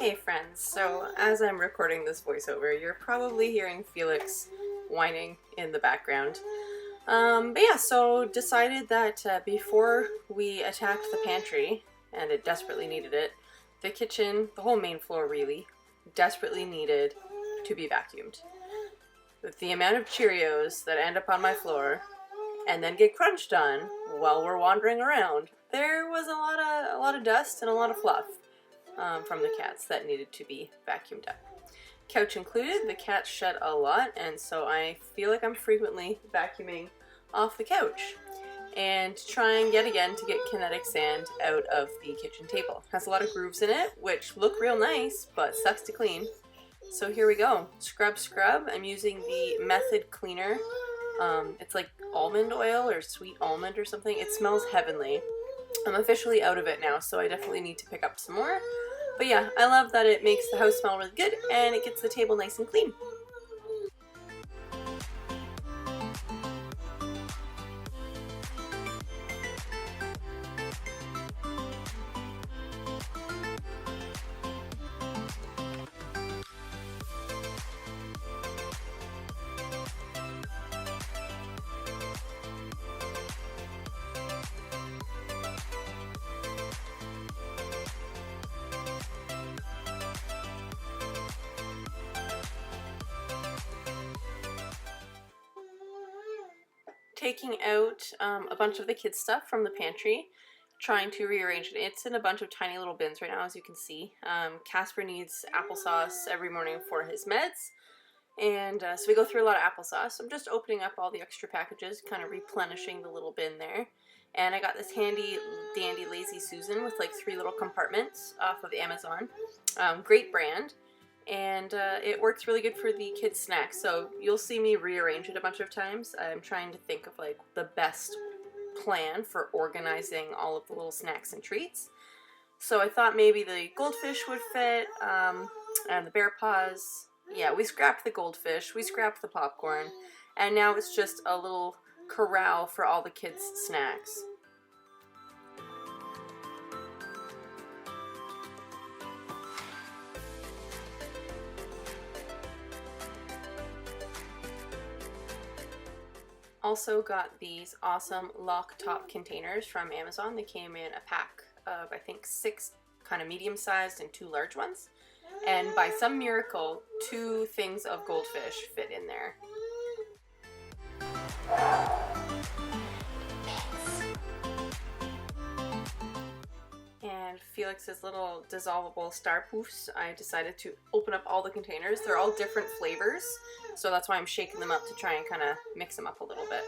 Hey friends, so as I'm recording this voiceover, you're probably hearing Felix whining in the background. But yeah, so decided that before we attacked the pantry, and it desperately needed it, the kitchen, the whole main floor really, desperately needed to be vacuumed. With the amount of Cheerios that end up on my floor, and then get crunched on while we're wandering around, there was a lot of dust and a lot of fluff. From the cats that needed to be vacuumed up. Couch included, the cats shed a lot, and so I feel like I'm frequently vacuuming off the couch. And trying yet again to get kinetic sand out of the kitchen table. Has a lot of grooves in it, which look real nice, but sucks to clean. So here we go. Scrub, scrub. I'm using the Method Cleaner. It's like almond oil or sweet almond or something. It smells heavenly. I'm officially out of it now, so I definitely need to pick up some more. But yeah, I love that it makes the house smell really good and it gets the table nice and clean. Taking out a bunch of the kids' stuff from the pantry, trying to rearrange it. It's in a bunch of tiny little bins right now, as you can see. Casper needs applesauce every morning for his meds, and so we go through a lot of applesauce. I'm just opening up all the extra packages, kind of replenishing the little bin there. And I got this handy dandy Lazy Susan with like 3 little compartments off of Amazon. Great brand. And it works really good for the kids' snacks, so you'll see me rearrange it a bunch of times. I'm trying to think of like the best plan for organizing all of the little snacks and treats. So I thought maybe the goldfish would fit, and the bear paws. Yeah, we scrapped the goldfish, we scrapped the popcorn, and now it's just a little corral for all the kids' snacks. Also got these awesome lock top containers from Amazon. They came in a pack of, I think, 6 kind of medium-sized and 2 large ones. And by some miracle, 2 things of goldfish fit in there. And Felix's little dissolvable star poofs, I decided to open up all the containers. They're all different flavors, so that's why I'm shaking them up to try and kind of mix them up a little bit.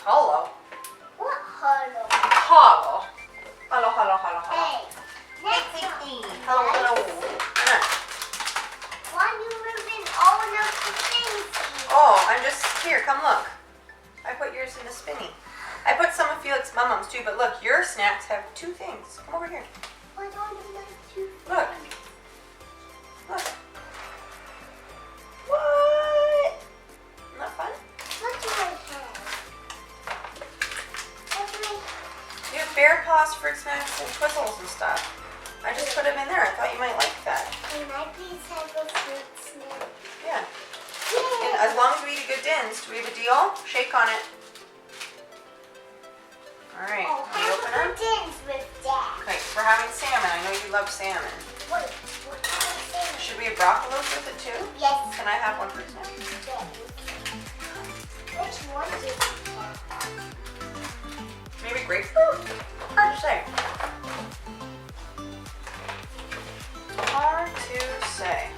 Hello. What hello? Hello. Hello, hello, hello, hello. Hey. Hello, hello. Why are you moving all of the things? Oh, I'm just, here, come look. I put yours in the spinny. I put some of Felix's mum-mums too, but look, your snacks have 2 things. Come over here. Why don't you like to? Look. Look. What? Isn't that fun? What do I have? What do I You have bear paws, fruit snacks, and twizzles and stuff. I just put them in there. I thought you might like that. Can I please have a fruit snack? Yeah. Yay! And as long as we eat a good dins, do we have a deal? Shake on it. All right. Oh, Can you open have them? dance with Dad. Okay, we're having salmon. I know you love salmon. Wait, what can I say? Should we have broccolis with it too? Yes. Can I have one fruit snack? Which one do you have? Maybe grapefruit? Hard to say. Hard to say.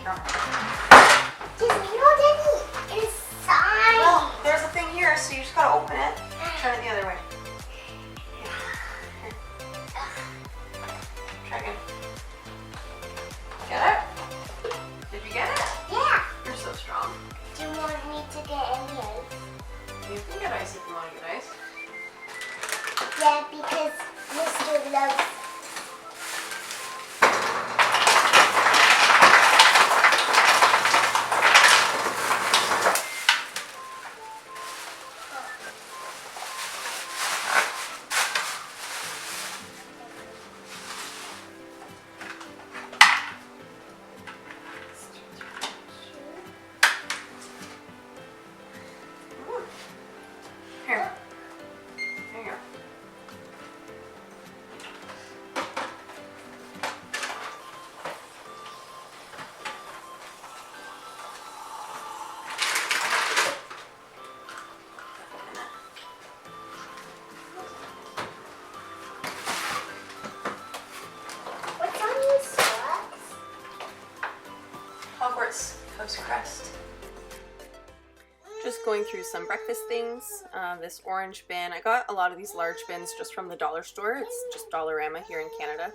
Just you know, Daddy, inside. Well, there's a thing here, so you just gotta open it. Turn it the other way. Try again. Get it? Did you get it? Yeah. You're so strong. Do you want me to get any ice? You can get ice if you want to get ice. Yeah, because Mr. loves. Here. There you go. What's on your socks? Hogwarts Coast Crest. Just going through some breakfast things. This orange bin. I got a lot of these large bins just from the dollar store. It's just Dollarama here in Canada.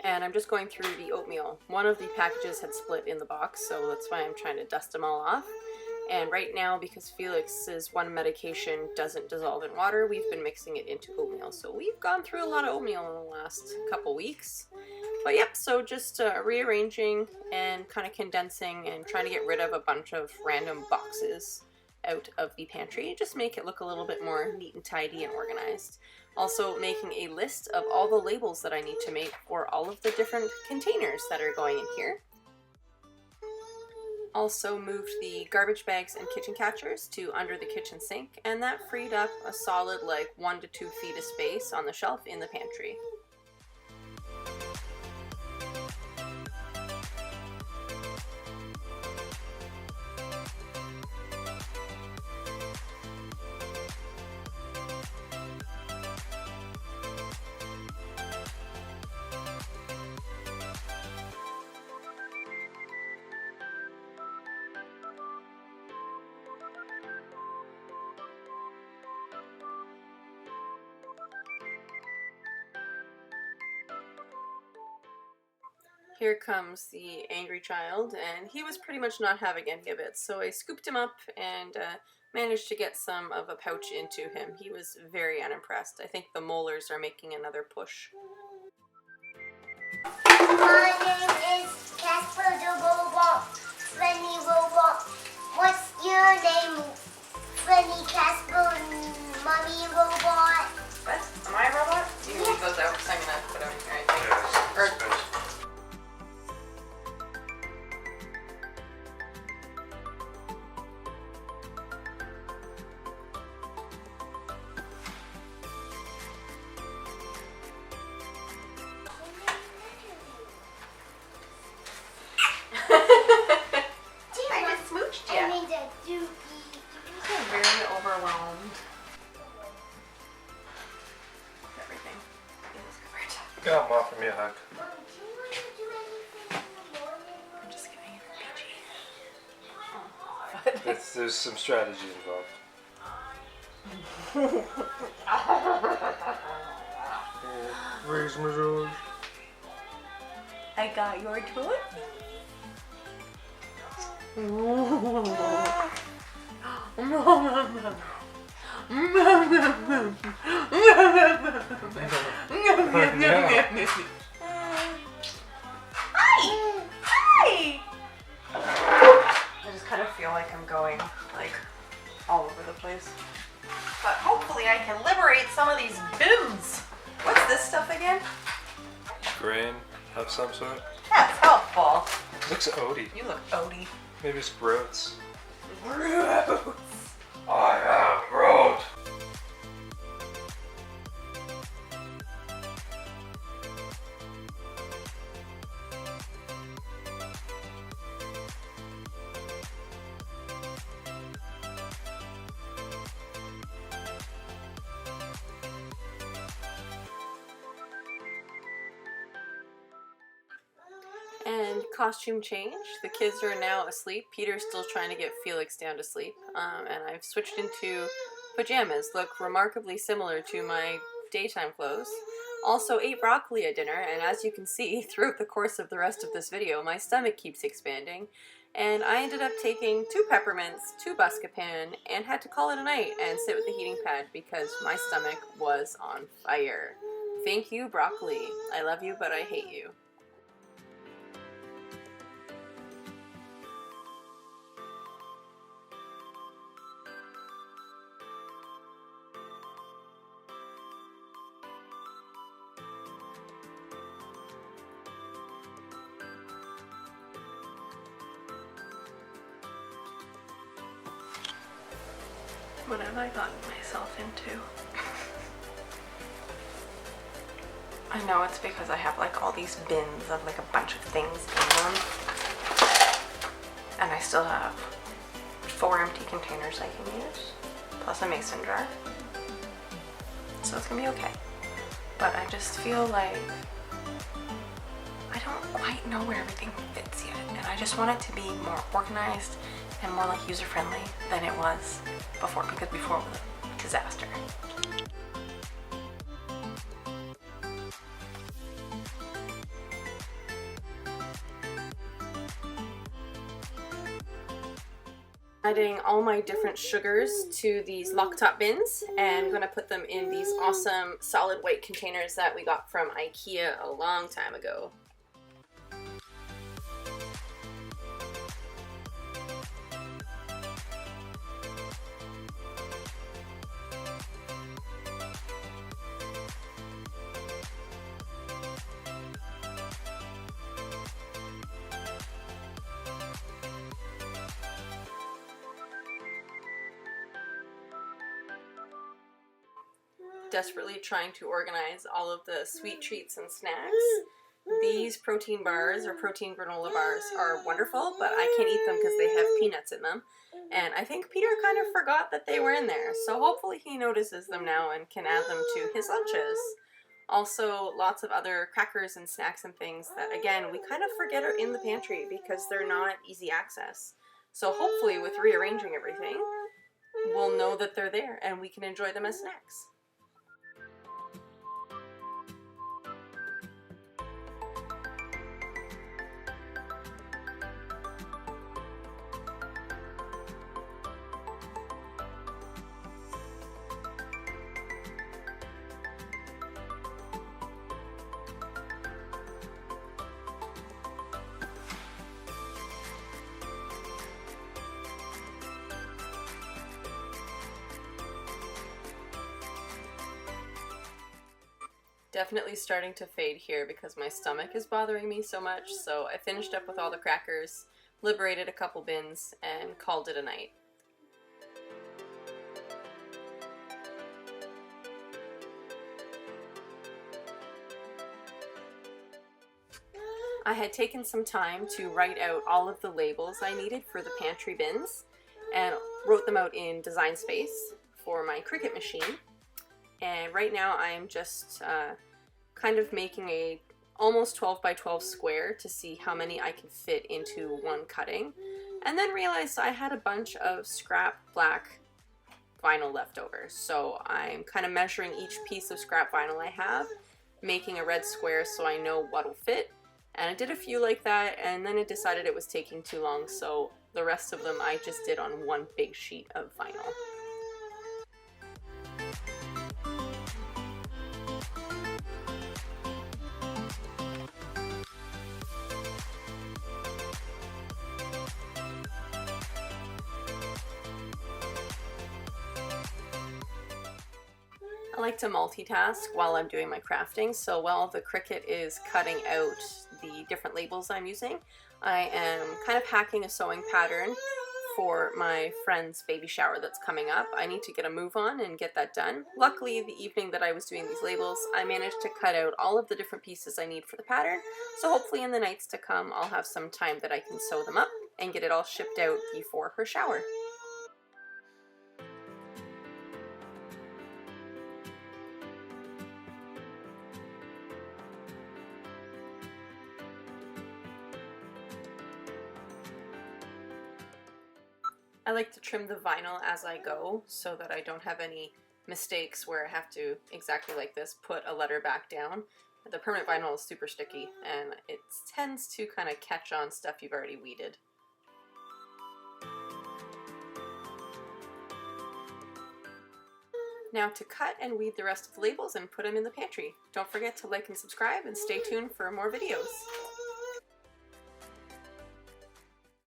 And I'm just going through the oatmeal. One of the packages had split in the box, so that's why I'm trying to dust them all off. And right now, because Felix's one medication doesn't dissolve in water, we've been mixing it into oatmeal. So we've gone through a lot of oatmeal in the last couple weeks. But yep, so just rearranging and kind of condensing and trying to get rid of a bunch of random boxes out of the pantry. Just make it look a little bit more neat and tidy and organized. Also making a list of all the labels that I need to make for all of the different containers that are going in here. Also moved the garbage bags and kitchen catchers to under the kitchen sink, and that freed up a solid like 1 to 2 feet of space on the shelf in the pantry. Here comes the angry child, and he was pretty much not having any of it, so I scooped him up and managed to get some of a pouch into him. He was very unimpressed. I think the molars are making another push. My name is Casper the Robot, Friendly Robot. What's your name? Friendly Casper, Mommy Robot. What? Am I a robot? You can leave those out because I'm going to put them in here, I think. Or, I just smooched you. I mean the dookie. I'm very overwhelmed. Everything is covered. Got him off of me a hug. Mom, do you want to do anything in the morning? I'm just giving it a PG. There's some strategy involved. Where's my George? I got your toy. Hi! Hi! I just kind of feel like I'm going like all over the place. But hopefully I can liberate some of these bins. What's this stuff again? Grain of some sort. That's helpful. Looks oaty. You look Odie. Maybe it's groats. Gross. I am Groot. And costume change. The kids are now asleep. Peter's still trying to get Felix down to sleep. And I've switched into pajamas. Look remarkably similar to my daytime clothes. Also ate broccoli at dinner, and as you can see throughout the course of the rest of this video, my stomach keeps expanding. And I ended up taking 2 peppermints, 2 buscapin, and had to call it a night and sit with the heating pad because my stomach was on fire. Thank you, broccoli. I love you, but I hate you. What have I gotten myself into? I know it's because I have like all these bins of like a bunch of things in them. And I still have 4 empty containers I can use, plus a mason jar. So it's gonna be okay. But I just feel like I don't quite know where everything fits yet. And I just want it to be more organized and more like user-friendly than it was before, because before it was a disaster. Adding all my different sugars to these lock top bins, and I'm gonna put them in these awesome solid white containers that we got from IKEA a long time ago. Desperately trying to organize all of the sweet treats and snacks. These protein bars or protein granola bars are wonderful, but I can't eat them because they have peanuts in them. And I think Peter kind of forgot that they were in there, so hopefully he notices them now and can add them to his lunches. Also, lots of other crackers and snacks and things that, again, we kind of forget are in the pantry because they're not easy access. So hopefully with rearranging everything, we'll know that they're there and we can enjoy them as snacks. Definitely starting to fade here because my stomach is bothering me so much, so I finished up with all the crackers, liberated a couple bins, and called it a night. I had taken some time to write out all of the labels I needed for the pantry bins and wrote them out in Design Space for my Cricut machine. And right now I'm just kind of making a almost 12 by 12 square to see how many I can fit into one cutting. And then realized I had a bunch of scrap black vinyl left over. So I'm kind of measuring each piece of scrap vinyl I have, making a red square so I know what'll fit. And I did a few like that, and then it decided it was taking too long, so the rest of them I just did on one big sheet of vinyl. I like to multitask while I'm doing my crafting, so while the Cricut is cutting out the different labels I'm using, I am kind of hacking a sewing pattern for my friend's baby shower that's coming up. I need to get a move on and get that done. Luckily, the evening that I was doing these labels, I managed to cut out all of the different pieces I need for the pattern, so hopefully in the nights to come I'll have some time that I can sew them up and get it all shipped out before her shower. I like to trim the vinyl as I go so that I don't have any mistakes where I have to, exactly like this, put a letter back down. The permanent vinyl is super sticky and it tends to kind of catch on stuff you've already weeded. Now to cut and weed the rest of the labels and put them in the pantry. Don't forget to like and subscribe and stay tuned for more videos.